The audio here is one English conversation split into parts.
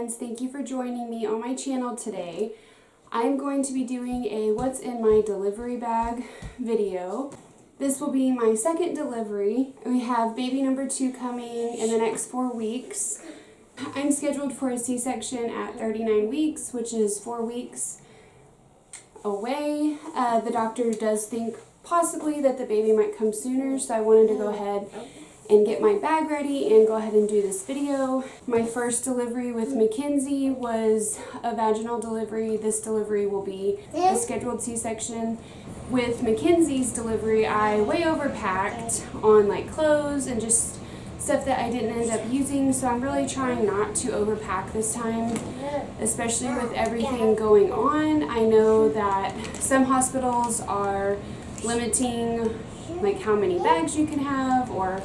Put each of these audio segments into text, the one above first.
friends, thank you for joining me on my channel today. I'm going to be doing a what's in my delivery bag video. This will be my second delivery. We have baby number 2 coming in the next 4 weeks. I'm scheduled for a C-section at 39 weeks, which is 4 weeks away. The doctor does think possibly that the baby might come sooner, so I wanted to go ahead and get my bag ready and go ahead and do this video. My first delivery with Mackenzie was a vaginal delivery. This delivery will be a scheduled C-section. With Mackenzie's delivery, I way overpacked on like clothes and just stuff that I didn't end up using, so I'm really trying not to overpack this time, especially with everything going on. I know that some hospitals are limiting like how many bags you can have or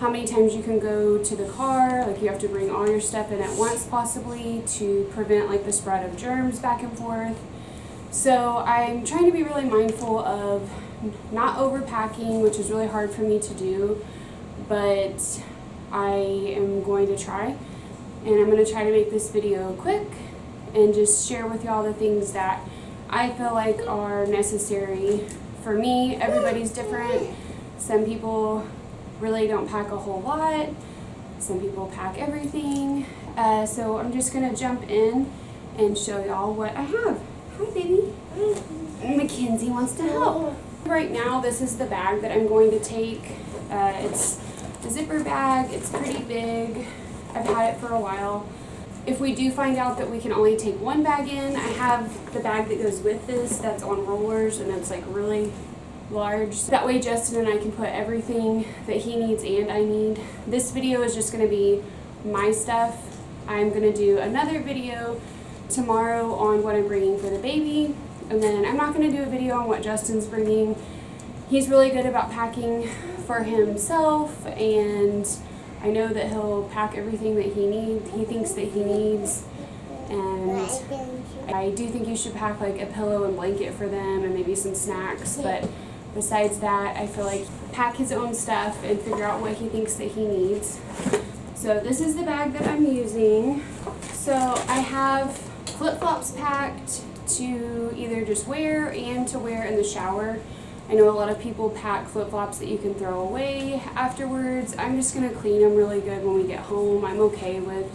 how many times you can go to the car. Like you have to bring all your stuff in at once possibly to prevent like the spread of germs back and forth. So I'm trying to be really mindful of not overpacking, which is really hard for me to do, but I am going to try, and I'm going to try to make this video quick and just share with y'all the things that I feel like are necessary for me. Everybody's different. Some people really don't pack a whole lot. Some people pack everything. So I'm just going to jump in and show y'all what I have. Hi, baby. Mackenzie wants to help. Right now, this is the bag that I'm going to take. It's a zipper bag. It's pretty big. I've had it for a while. If we do find out that we can only take one bag in, I have the bag that goes with this that's on rollers, and it's like really large. So that way Justin and I can put everything that he needs and I need. This video is just going to be my stuff. I'm going to do another video tomorrow on what I'm bringing for the baby, and then I'm not going to do a video on what Justin's bringing. He's really good about packing for himself, and I know that he'll pack everything that he thinks that he needs. And I do think you should pack like a pillow and blanket for them and maybe some snacks, but besides that, I feel like pack his own stuff and figure out what he thinks that he needs. So this is the bag that I'm using. So I have flip-flops packed to either just wear and to wear in the shower. I know a lot of people pack flip-flops that you can throw away afterwards. I'm just going to clean them really good when we get home. I'm okay with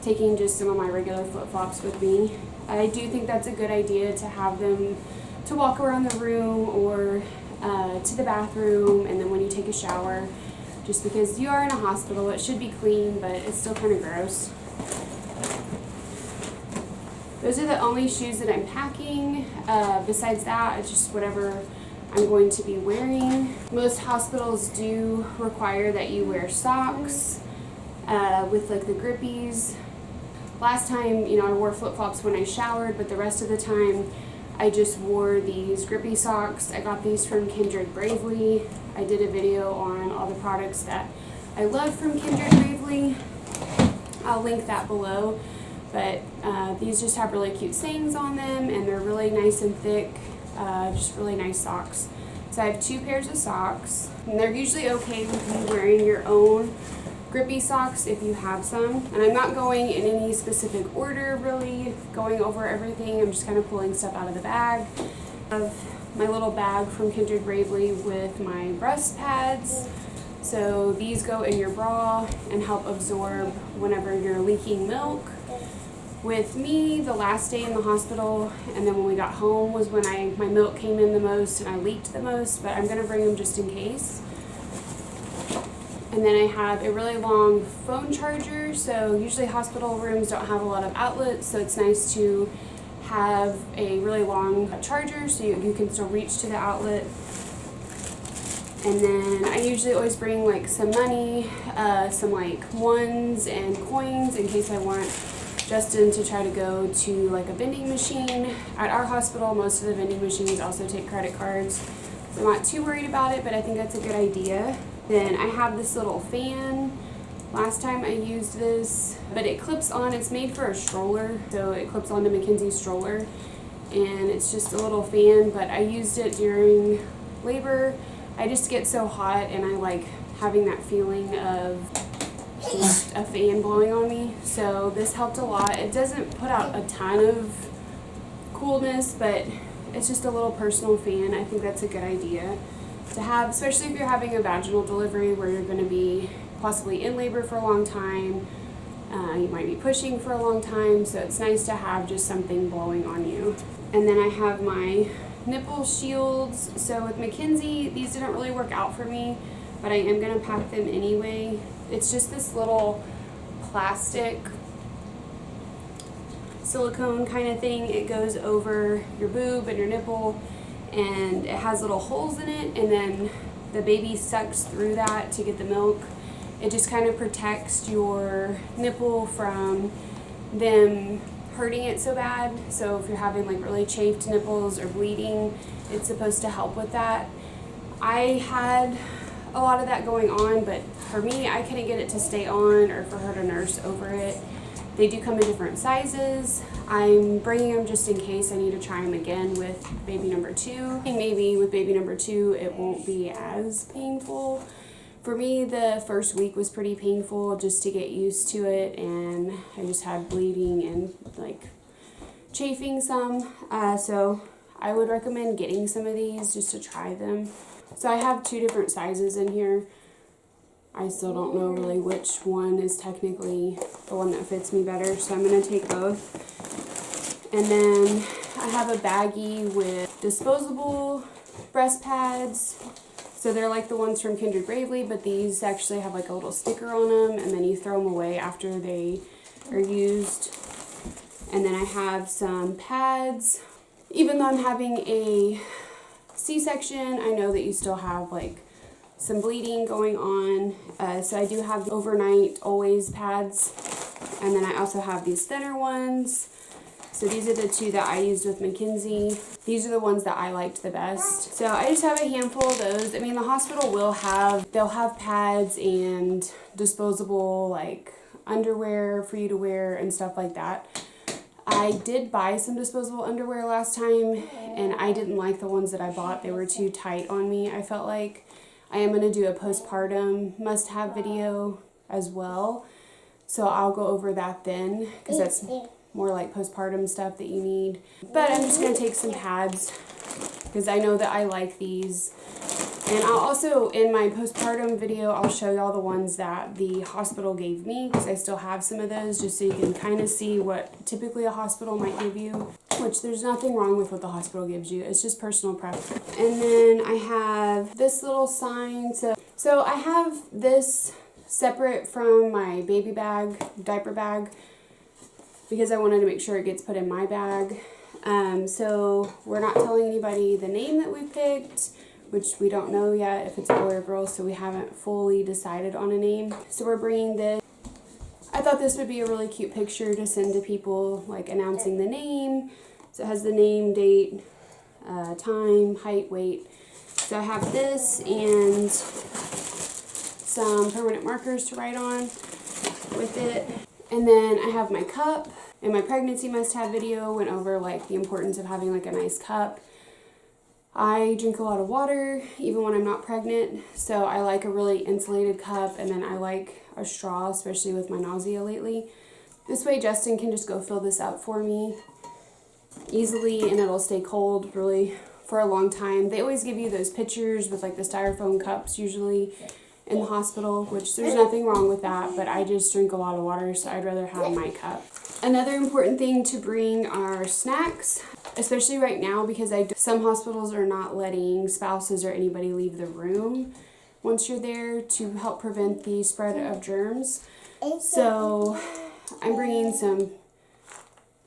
taking just some of my regular flip-flops with me. I do think that's a good idea to have them to walk around the room or to the bathroom, and then when you take a shower, just because you are in a hospital, it should be clean, but it's still kind of gross. Those are the only shoes that I'm packing. Besides that, it's just whatever I'm going to be wearing. Most hospitals do require that you wear socks with like the grippies. Last time, I wore flip-flops when I showered, but the rest of the time I just wore these grippy socks. I got these from Kindred Bravely. I did a video on all the products that I love from Kindred Bravely. I'll link that below. But these just have really cute sayings on them, and they're really nice and thick, just really nice socks. So I have 2 pairs of socks, and they're usually okay with you wearing your own grippy socks if you have some. And I'm not going in any specific order really, going over everything. I'm just kind of pulling stuff out of the bag. I have my little bag from Kindred Bravely with my breast pads. So these go in your bra and help absorb whenever you're leaking milk. With me, the last day in the hospital and then when we got home was when my milk came in the most and I leaked the most, but I'm going to bring them just in case. And then I have a really long phone charger, so usually hospital rooms don't have a lot of outlets, so it's nice to have a really long charger so you can still reach to the outlet. And then I usually always bring like some money, some like ones and coins in case I want Justin to try to go to like a vending machine. At our hospital, most of the vending machines also take credit cards, so I'm not too worried about it, but I think that's a good idea. Then I have this little fan. Last time I used this, but it clips on. It's made for a stroller, so it clips onto Mackenzie's stroller, and it's just a little fan, but I used it during labor. I just get so hot, and I like having that feeling of just a fan blowing on me. So this helped a lot. It doesn't put out a ton of coolness, but it's just a little personal fan. I think that's a good idea to have, especially if you're having a vaginal delivery where you're going to be possibly in labor for a long time. You might be pushing for a long time, so it's nice to have just something blowing on you. And then I have my nipple shields. So with Mackenzie, these didn't really work out for me, but I am going to pack them anyway. It's just this little plastic silicone kind of thing. It goes over your boob and your nipple, and it has little holes in it, and then the baby sucks through that to get the milk. It just kind of protects your nipple from them hurting it so bad. So if you're having like really chafed nipples or bleeding, it's supposed to help with that. I had a lot of that going on, but for me, I couldn't get it to stay on or for her to nurse over it. They do come in different sizes. I'm bringing them just in case I need to try them again with baby number 2. And maybe with baby number 2, it won't be as painful. For me, the first week was pretty painful just to get used to it, and I just had bleeding and like chafing some. So I would recommend getting some of these just to try them. So I have 2 different sizes in here. I still don't know really which one is technically the one that fits me better, so I'm going to take both. And then I have a baggie with disposable breast pads. So they're like the ones from Kindred Bravely, but these actually have like a little sticker on them, and then you throw them away after they are used. And then I have some pads. Even though I'm having a C-section, I know that you still have like some bleeding going on. So I do have the overnight always pads. And then I also have these thinner ones. So these are the 2 that I used with Mackenzie. These are the ones that I liked the best. So I just have a handful of those. I mean, the hospital they'll have pads and disposable like underwear for you to wear and stuff like that. I did buy some disposable underwear last time, and I didn't like the ones that I bought. They were too tight on me, I felt like. I am going to do a postpartum must-have video as well. So I'll go over that then, because that's more like postpartum stuff that you need. But I'm just going to take some pads because I know that I like these. And I'll also, in my postpartum video, I'll show y'all the ones that the hospital gave me, because I still have some of those, just so you can kind of see what typically a hospital might give you, which there's nothing wrong with what the hospital gives you. It's just personal preference. And then I have this little sign. So I have this separate from my baby bag, diaper bag, because I wanted to make sure it gets put in my bag. So we're not telling anybody the name that we picked, which we don't know yet if it's a boy or girl, so we haven't fully decided on a name. So we're bringing this. I thought this would be a really cute picture to send to people, like announcing the name. So it has the name, date, time, height, weight. So I have this and some permanent markers to write on with it. And then I have my cup. In my pregnancy must-have video, went over like the importance of having like a nice cup. I drink a lot of water even when I'm not pregnant, so I like a really insulated cup, and then I like a straw, especially with my nausea lately. This way Justin can just go fill this up for me easily, and it'll stay cold really for a long time. They always give you those pictures with like the styrofoam cups usually in the hospital, which there's nothing wrong with that, but I just drink a lot of water, so I'd rather have my cup. Another important thing to bring are snacks, especially right now, because some hospitals are not letting spouses or anybody leave the room once you're there to help prevent the spread of germs. So I'm bringing some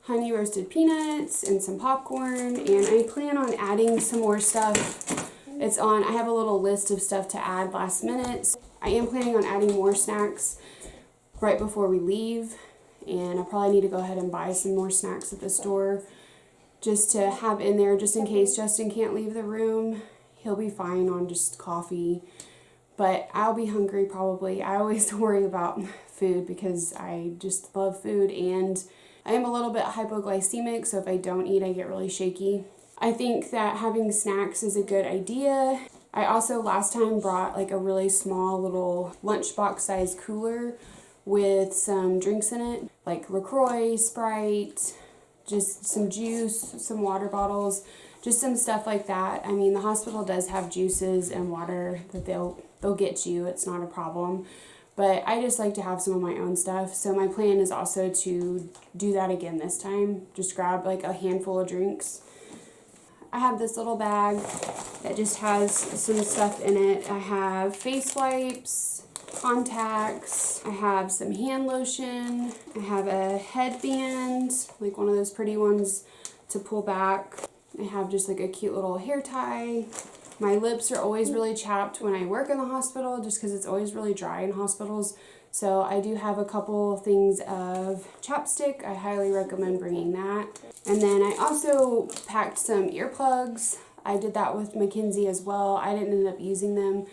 honey roasted peanuts and some popcorn, and I plan on adding some more stuff. I have a little list of stuff to add last minute. I am planning on adding more snacks right before we leave, and I probably need to go ahead and buy some more snacks at the store just to have in there, just in case Justin can't leave the room. He'll be fine on just coffee, but I'll be hungry probably. I always worry about food because I just love food, and I am a little bit hypoglycemic, so if I don't eat, I get really shaky. I think that having snacks is a good idea. I also last time brought like a really small little lunchbox size cooler with some drinks in it, like LaCroix, Sprite, just some juice, some water bottles, just some stuff like that. I mean, the hospital does have juices and water that they'll get you. It's not a problem. But I just like to have some of my own stuff. So my plan is also to do that again this time. Just grab like a handful of drinks. I have this little bag that just has some stuff in it. I have face wipes, contacts, I have some hand lotion, I have a headband, like one of those pretty ones to pull back. I have just like a cute little hair tie. My lips are always really chapped when I work in the hospital just because it's always really dry in hospitals. So I do have a couple things of chapstick. I highly recommend bringing that. And then I also packed some earplugs. I did that with Mackenzie as well. I didn't end up using them,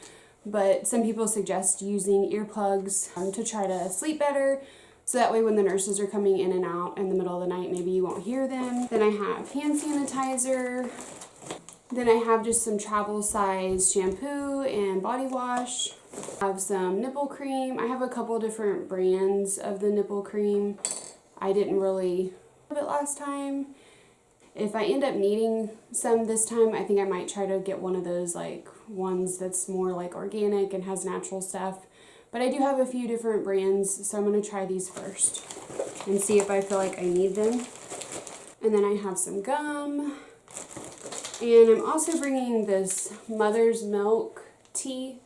but some people suggest using earplugs to try to sleep better. So that way when the nurses are coming in and out in the middle of the night, maybe you won't hear them. Then I have hand sanitizer. Then I have just some travel size shampoo and body wash. I have some nipple cream. I have a couple different brands of the nipple cream. I didn't really have it last time. If I end up needing some this time, I think I might try to get one of those like ones that's more like organic and has natural stuff. But I do have a few different brands, so I'm going to try these first and see if I feel like I need them. And then I have some gum. And I'm also bringing this mother's milk tea.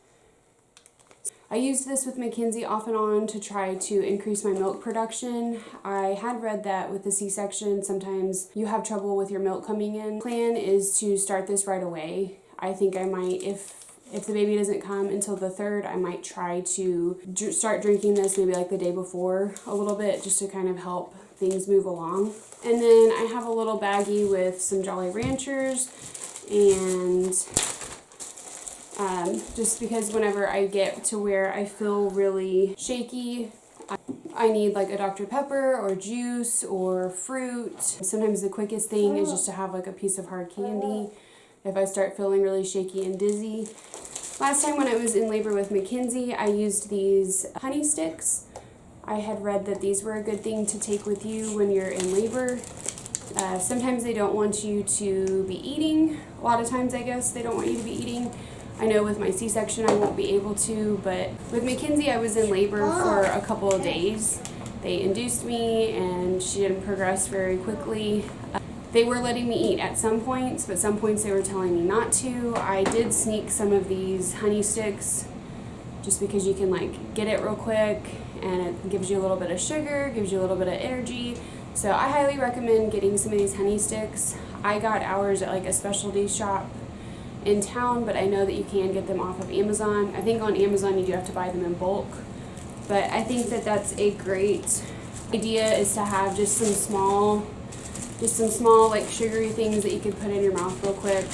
I used this with Mackenzie off and on to try to increase my milk production. I had read that with the C-section, sometimes you have trouble with your milk coming in. Plan is to start this right away. I think I might, if the baby doesn't come until the 3rd, I might try to start drinking this maybe like the day before a little bit just to kind of help things move along. And then I have a little baggie with some Jolly Ranchers, and just because whenever I get to where I feel really shaky, I need like a Dr. Pepper or juice or fruit. Sometimes the quickest thing is just to have like a piece of hard candy if I start feeling really shaky and dizzy. Last time when I was in labor with Mackenzie, I used these honey sticks. I had read that these were a good thing to take with you when you're in labor. Sometimes they don't want you to be eating. A lot of times, I guess, they don't want you to be eating. I know with my C-section I won't be able to, but with Mackenzie I was in labor for a couple of days. They induced me and she didn't progress very quickly. They were letting me eat at some points, but some points they were telling me not to. I did sneak some of these honey sticks just because you can like get it real quick and it gives you a little bit of sugar, gives you a little bit of energy. So I highly recommend getting some of these honey sticks. I got ours at like a specialty shop in town, but I know that you can get them off of Amazon. I think on Amazon you do have to buy them in bulk, but I think that that's a great idea, is to have just some small like sugary things that you could put in your mouth real quick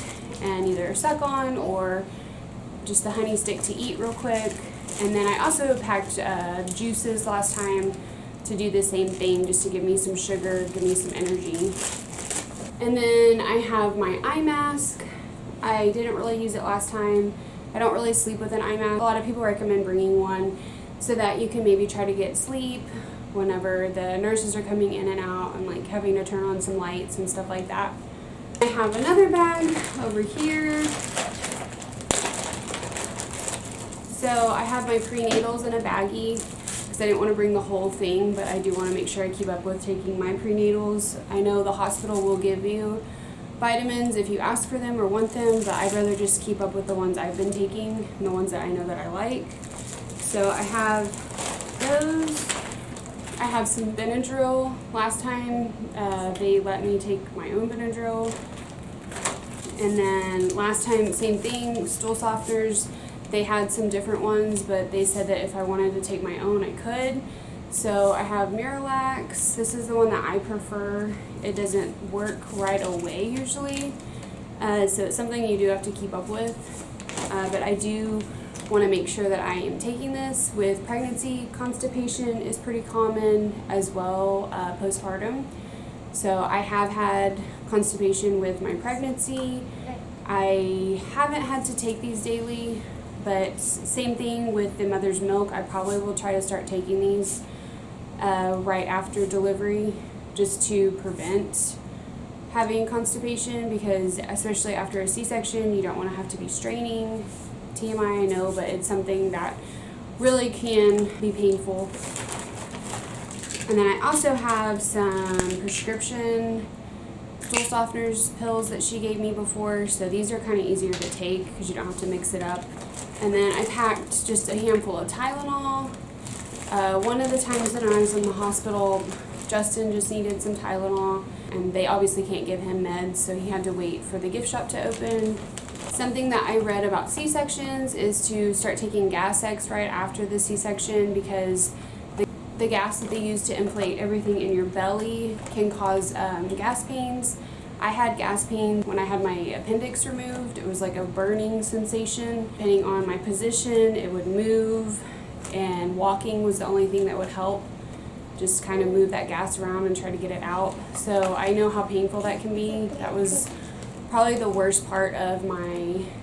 and either suck on, or just the honey stick to eat real quick. And then I also packed juices last time to do the same thing, just to give me some sugar, give me some energy. And then I have my eye mask. I didn't really use it last time. I don't really sleep with an eye mask. A lot of people recommend bringing one so that you can maybe try to get sleep whenever the nurses are coming in and out and like having to turn on some lights and stuff like that. I have another bag over here. So I have my prenatals in a baggie because I didn't want to bring the whole thing, but I do want to make sure I keep up with taking my prenatals. I know the hospital will give you vitamins if you ask for them or want them, but I'd rather just keep up with the ones I've been taking and the ones that I know that I like. So I have those. I have some Benadryl. Last time they let me take my own Benadryl. And then last time, same thing, stool softeners. They had some different ones, but they said that if I wanted to take my own, I could. So I have Miralax. This is the one that I prefer. It doesn't work right away usually, so it's something you do have to keep up with. But I do want to make sure that I am taking this. With pregnancy, constipation is pretty common as well, postpartum. So I have had constipation with my pregnancy. I haven't had to take these daily, But same thing with the mother's milk. I probably will try to start taking these right after delivery, just to prevent having constipation, because especially after a C-section, you don't want to have to be straining. TMI, I know, but it's something that really can be painful. And then I also have some prescription stool softeners pills that she gave me before, so these are kind of easier to take because you don't have to mix it up. And then I packed just a handful of Tylenol. One of the times that I was in the hospital, Justin just needed some Tylenol, and they obviously can't give him meds, so he had to wait for the gift shop to open. Something that I read about C-sections is to start taking Gas-X right after the C-section, because the gas that they use to inflate everything in your belly can cause gas pains. I had gas pain when I had my appendix removed. It was like a burning sensation. Depending on my position, it would move, and walking was the only thing that would help. Just kind of move that gas around and try to get it out. So I know how painful that can be. That was probably the worst part of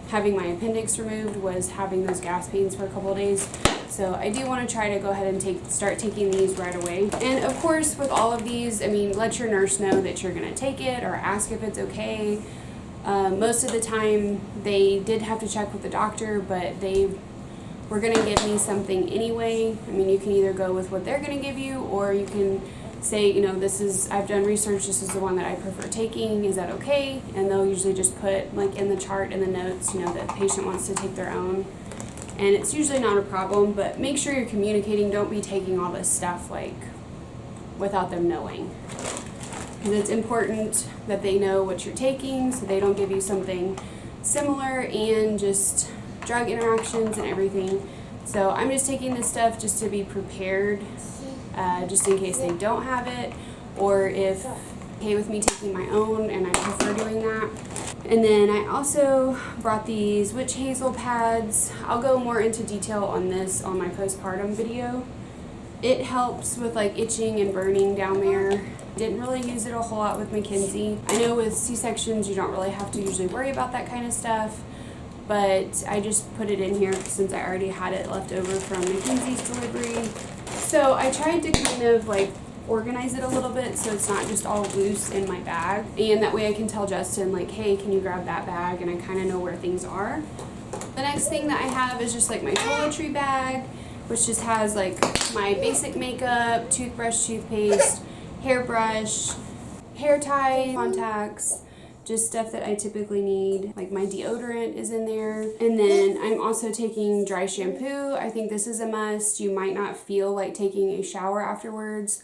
having my appendix removed, was having those gas pains for a couple of days. So I do want to try to go ahead and start taking these right away. And of course, with all of these, I mean, let your nurse know that you're going to take it, or ask if it's okay. Most of the time, they did have to check with the doctor, but they were going to give me something anyway. I mean, you can either go with what they're going to give you, or you can say, you know, I've done research, this is the one that I prefer taking, is that okay? And they'll usually just put, like, in the chart, in the notes, you know, that the patient wants to take their own. And it's usually not a problem, but make sure you're communicating. Don't be taking all this stuff, like, without them knowing. Because it's important that they know what you're taking, so they don't give you something similar, and just drug interactions and everything. So I'm just taking this stuff just to be prepared, just in case they don't have it, or if okay with me taking my own, and I prefer doing that. And then I also brought these witch hazel pads. I'll go more into detail on this on my postpartum video. It helps with like itching and burning down there. Didn't really use it a whole lot with Mackenzie. I know with C-sections you don't really have to usually worry about that kind of stuff, but I just put it in here since I already had it left over from Mackenzie's delivery. So I tried to kind of like organize it a little bit so it's not just all loose in my bag, and that way I can tell Justin, like, hey, can you grab that bag, and I kind of know where things are. The next thing that I have is just like my toiletry bag, which just has like my basic makeup, toothbrush, toothpaste, hairbrush, hair tie, contacts, just stuff that I typically need. Like my deodorant is in there. And then I'm also taking dry shampoo. I think this is a must. You might not feel like taking a shower afterwards.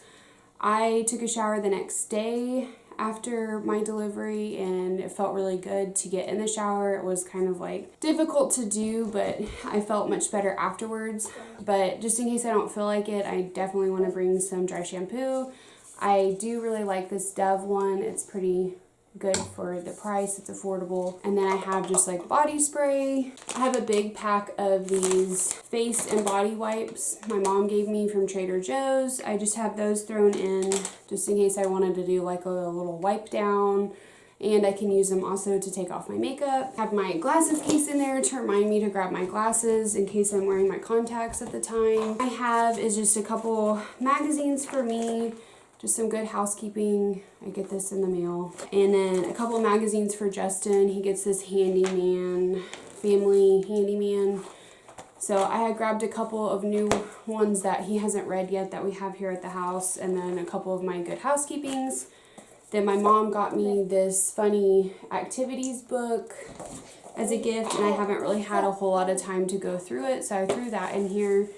I took a shower the next day after my delivery, and it felt really good to get in the shower. It was kind of like difficult to do, but I felt much better afterwards. But just in case I don't feel like it, I definitely want to bring some dry shampoo. I do really like this Dove one. It's pretty good for the price. It's affordable. And then I have just like body spray. I have a big pack of these face and body wipes my mom gave me from Trader Joe's. I just have those thrown in just in case I wanted to do like a little wipe down, and I can use them also to take off my makeup. I have my glasses case in there to remind me to grab my glasses in case I'm wearing my contacts at the time. I have is just a couple magazines for me. Just some good housekeeping. I get this in the mail. And then a couple of magazines for Justin. He gets this handyman, family handyman. So I had grabbed a couple of new ones that he hasn't read yet that we have here at the house. And then a couple of my good housekeepings. Then my mom got me this funny activities book as a gift, and I haven't really had a whole lot of time to go through it. So I threw that in here.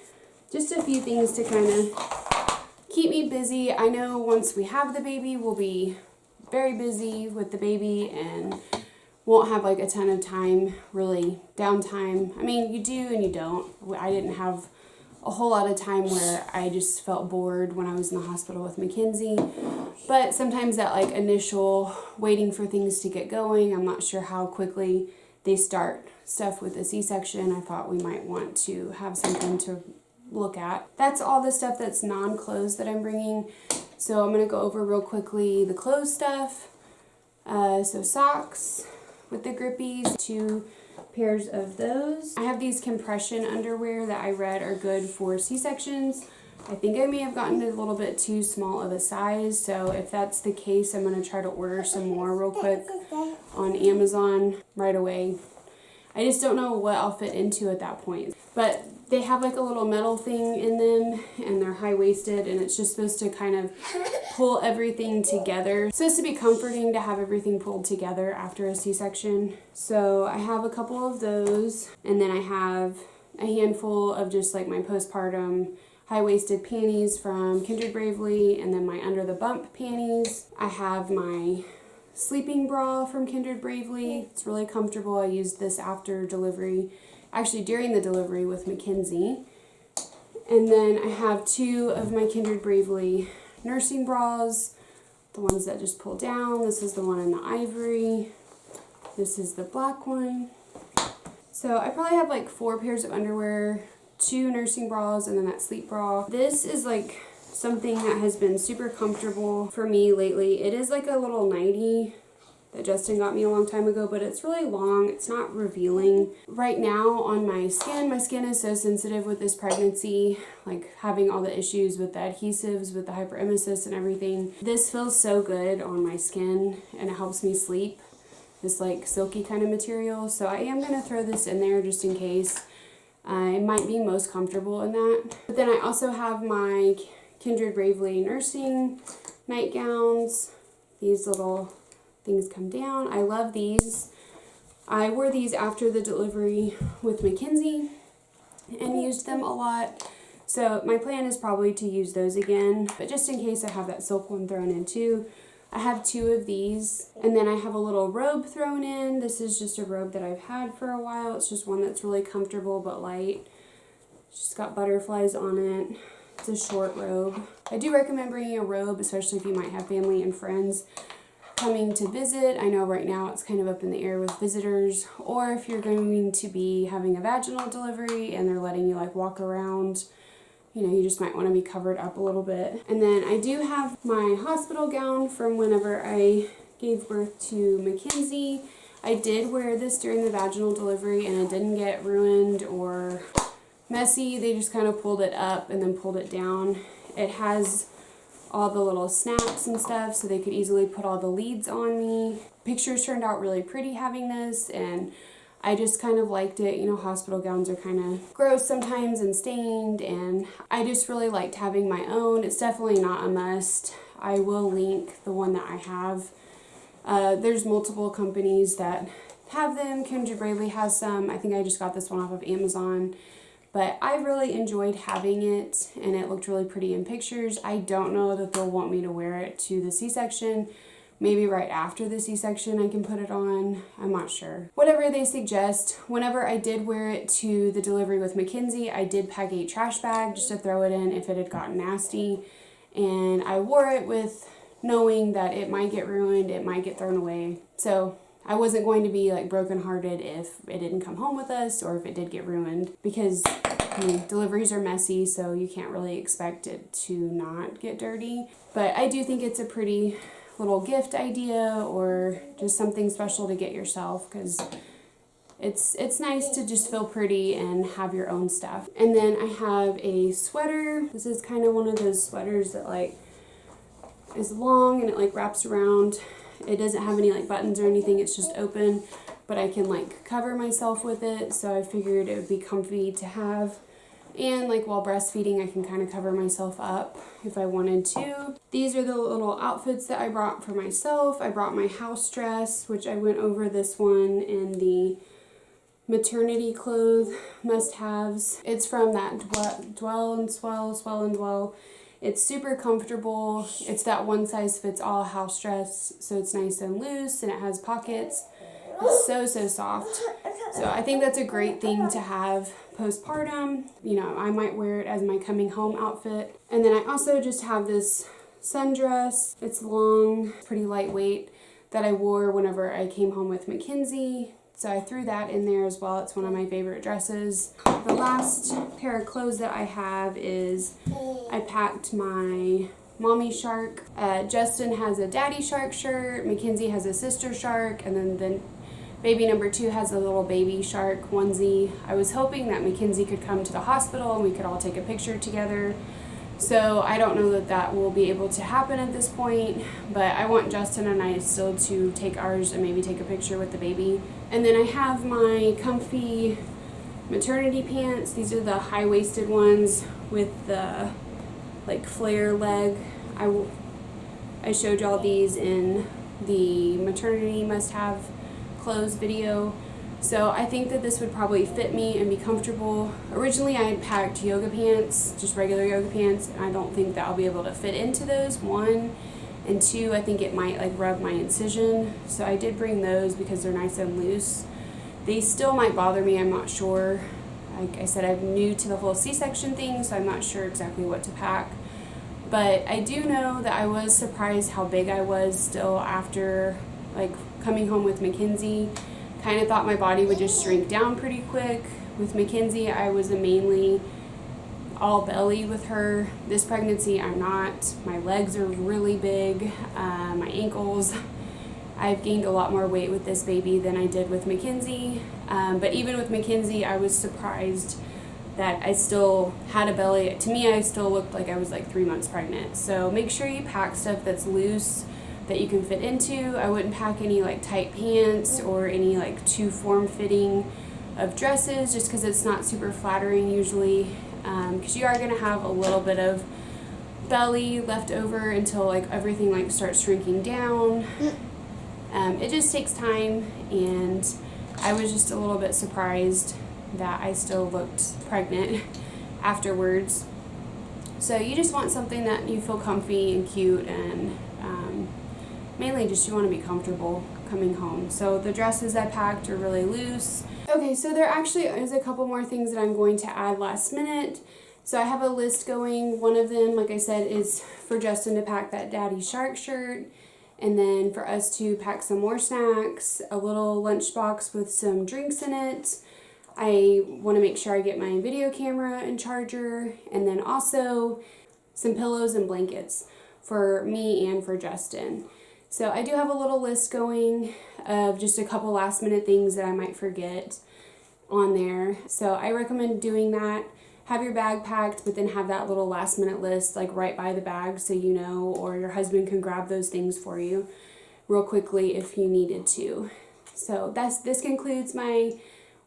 Just a few things to kind of keep me busy. I know once we have the baby, we'll be very busy with the baby and won't have like a ton of time, really downtime. I mean, you do and you don't. I didn't have a whole lot of time where I just felt bored when I was in the hospital with Mackenzie. But sometimes that like initial waiting for things to get going, I'm not sure how quickly they start stuff with a C-section. I thought we might want to have something to look at. That's all the stuff that's non-clothes that I'm bringing. So I'm going to go over real quickly the clothes stuff. So socks with the grippies, 2 pairs of those. I have these compression underwear that I read are good for C-sections. I think I may have gotten a little bit too small of a size, so if that's the case, I'm going to try to order some more real quick on Amazon right away. I just don't know what I'll fit into at that point. But they have like a little metal thing in them, and they're high-waisted, and it's just supposed to kind of pull everything together. It's supposed to be comforting to have everything pulled together after a C-section. So I have a couple of those, and then I have a handful of just like my postpartum high-waisted panties from Kindred Bravely, and then my under the bump panties. I have my sleeping bra from Kindred Bravely. It's really comfortable. I used this after delivery, actually during the delivery with Mackenzie. And then I have two of my Kindred Bravely nursing bras, the ones that just pull down. This is the one in the ivory. This is the black one. So I probably have like 4 pairs of underwear, 2 nursing bras, and then that sleep bra. This is like something that has been super comfortable for me lately. It is like a little nightie that Justin got me a long time ago, but it's really long. It's not revealing. Right now on my skin is so sensitive with this pregnancy, like having all the issues with the adhesives, with the hyperemesis and everything. This feels so good on my skin, and it helps me sleep. This like silky kind of material. So I am going to throw this in there just in case. I might be most comfortable in that. But then I also have my Kindred Bravely nursing nightgowns. These little things come down. I love these. I wore these after the delivery with Mackenzie and used them a lot. So my plan is probably to use those again, but just in case I have that silk one thrown in too. I have 2 of these, and then I have a little robe thrown in. This is just a robe that I've had for a while. It's just one that's really comfortable but light. It's just got butterflies on it. It's a short robe. I do recommend bringing a robe, especially if you might have family and friends coming to visit. I know right now it's kind of up in the air with visitors, or if you're going to be having a vaginal delivery and they're letting you like walk around, you know, you just might want to be covered up a little bit. And then I do have my hospital gown from whenever I gave birth to Mackenzie. I did wear this during the vaginal delivery and it didn't get ruined or messy. They just kind of pulled it up and then pulled it down. It has all the little snaps and stuff, so they could easily put all the leads on me. Pictures turned out really pretty having this, and I just kind of liked it. You know, hospital gowns are kind of gross sometimes and stained, and I just really liked having my own. It's definitely not a must. I will link the one that I have. There's multiple companies that have them. Kindred Bravely has some. I think I just got this one off of Amazon. But I really enjoyed having it, and it looked really pretty in pictures. I don't know that they'll want me to wear it to the C-section. Maybe right after the C-section I can put it on. I'm not sure. Whatever they suggest. Whenever I did wear it to the delivery with Mackenzie, I did pack a trash bag just to throw it in if it had gotten nasty. And I wore it with knowing that it might get ruined, it might get thrown away. So I wasn't going to be like brokenhearted if it didn't come home with us or if it did get ruined, because deliveries are messy, so you can't really expect it to not get dirty. But I do think it's a pretty little gift idea, or just something special to get yourself, because it's nice to just feel pretty and have your own stuff. And then I have a sweater. This is kind of one of those sweaters that like is long and it like wraps around. It doesn't have any like buttons or anything, it's just open, but I can like cover myself with it, so I figured it would be comfy to have. And like while breastfeeding, I can kind of cover myself up if I wanted to. These are the little outfits that I brought for myself. I brought my house dress, which I went over this one in the maternity clothes must-haves. It's from that Swell and Dwell. It's super comfortable. It's that one-size-fits-all house dress, so it's nice and loose, and it has pockets. It's so soft. So I think that's a great thing to have postpartum. You know, I might wear it as my coming home outfit. And then I also just have this sundress. It's long, pretty lightweight, that I wore whenever I came home with Mackenzie. So I threw that in there as well. It's one of my favorite dresses. The last pair of clothes that I have is I packed my Mommy Shark. Justin has a Daddy Shark shirt. Mackenzie has a Sister Shark. And then Baby number 2 has a little baby shark onesie. I was hoping that Mackenzie could come to the hospital and we could all take a picture together. So I don't know that that will be able to happen at this point, but I want Justin and I still to take ours and maybe take a picture with the baby. And then I have my comfy maternity pants. These are the high-waisted ones with the like flare leg. I showed y'all these in the maternity must-have clothes video. So I think that this would probably fit me and be comfortable. Originally I had packed yoga pants, just regular yoga pants, and I don't think that I'll be able to fit into those, 1. And 2, I think it might like rub my incision. So I did bring those because they're nice and loose. They still might bother me, I'm not sure. Like I said, I'm new to the whole C-section thing, so I'm not sure exactly what to pack. But I do know that I was surprised how big I was still after like coming home with Mackenzie. Kind of thought my body would just shrink down pretty quick. With Mackenzie, I was mainly all belly with her. This pregnancy, I'm not. My legs are really big, my ankles. I've gained a lot more weight with this baby than I did with Mackenzie. But even with Mackenzie, I was surprised that I still had a belly. To me, I still looked like I was like 3 months pregnant. So make sure you pack stuff that's loose, that you can fit into. I wouldn't pack any like tight pants or any like too form-fitting of dresses, just because it's not super flattering usually, because you are going to have a little bit of belly left over until like everything like starts shrinking down. It just takes time, and I was just a little bit surprised that I still looked pregnant afterwards. So you just want something that you feel comfy and cute, and mainly just you want to be comfortable coming home. So the dresses I packed are really loose. Okay, so there actually is a couple more things that I'm going to add last minute. So I have a list going. One of them, like I said, is for Justin to pack that daddy shark shirt, and then for us to pack some more snacks, a little lunchbox with some drinks in it. I want to make sure I get my video camera and charger, and then also some pillows and blankets for me and for Justin. So I do have a little list going of just a couple last minute things that I might forget on there. So I recommend doing that. Have your bag packed, but then have that little last minute list like right by the bag so you know, or your husband can grab those things for you real quickly if you needed to. So this concludes my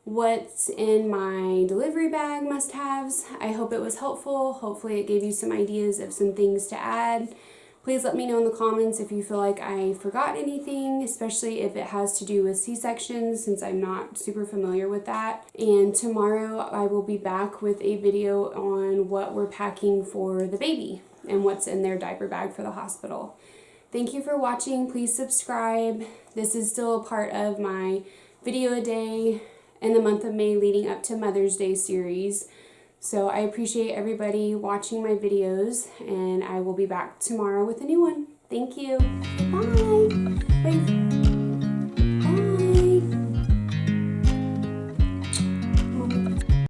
what's in my delivery bag must-haves. I hope it was helpful. Hopefully it gave you some ideas of some things to add. Please let me know in the comments if you feel like I forgot anything, especially if it has to do with C-sections, since I'm not super familiar with that. And tomorrow I will be back with a video on what we're packing for the baby and what's in their diaper bag for the hospital. Thank you for watching. Please subscribe. This is still a part of my video a day in the month of May leading up to Mother's Day series. So I appreciate everybody watching my videos, and I will be back tomorrow with a new one. Thank you. Bye. Bye.